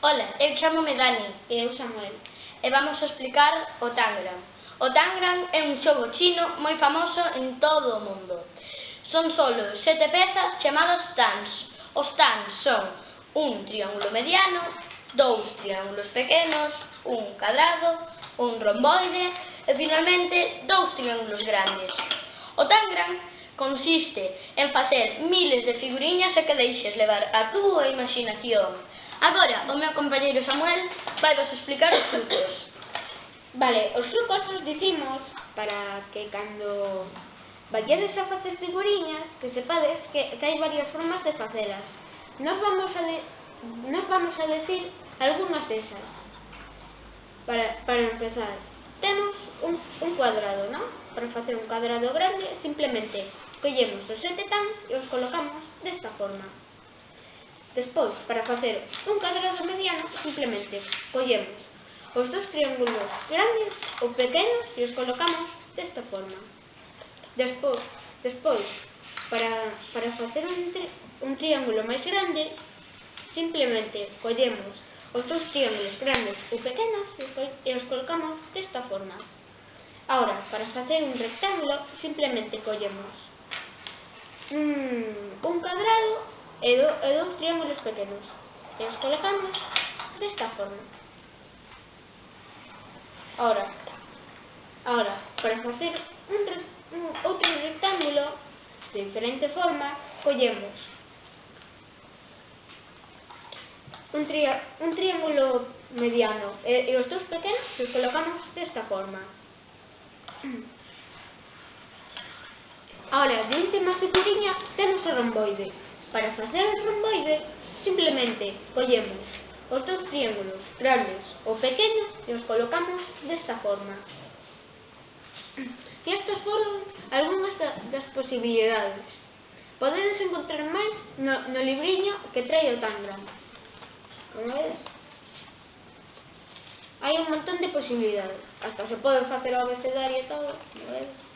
Ola, eu chamome Dani. E eu Samuel. E vamos a explicar o Tangram. O Tangram é un xogo chino moi famoso en todo o mundo. Son solo 7 pezas chamadas tans. Os tans son un triángulo mediano, 2 triángulos pequenos, un cadrado, un romboide e finalmente 2 triángulos grandes. O Tangram consiste en facer miles de figuriñas e que deixes levar a túa imaginación. Agora, o meu compañeiro Samuel vai vos explicar os trucos. Vale, os trucos os dicimos para que cando vayades a facer figuriñas, que sepades que hai varias formas de facelas. Nos vamos a decir algunhas desas. Para empezar, temos un cuadrado, ¿no? Para facer un cuadrado grande, simplemente collemos os 7 tans e os colocamos desta forma. Despois, para facer un cuadrado mediano, simplemente collemos os 2 triángulos grandes ou pequenos e os colocamos desta forma. Despois, para facer un triángulo máis grande, simplemente collemos os 2 triángulos grandes ou pequenos e os colocamos desta forma. Ahora, para facer un rectángulo, simplemente collemos un cuadrado e 2 triángulos pequenos e os colocamos desta forma. Ahora, para facer outro rectángulo de diferente forma, collemos un triángulo mediano e os 2 pequenos e os colocamos desta forma. Ahora, de última figuriña, temos o romboide. Para facer o romboide, simplemente collemos os 2 triángulos grandes ou pequenos e os colocamos desta forma. E estas foron algunhas das posibilidades. Podedes encontrar máis no libriño que trae o Tangram. Como vedes, hai un montón de posibilidades. Hasta se pode facer o abecedario e todo, como vedes.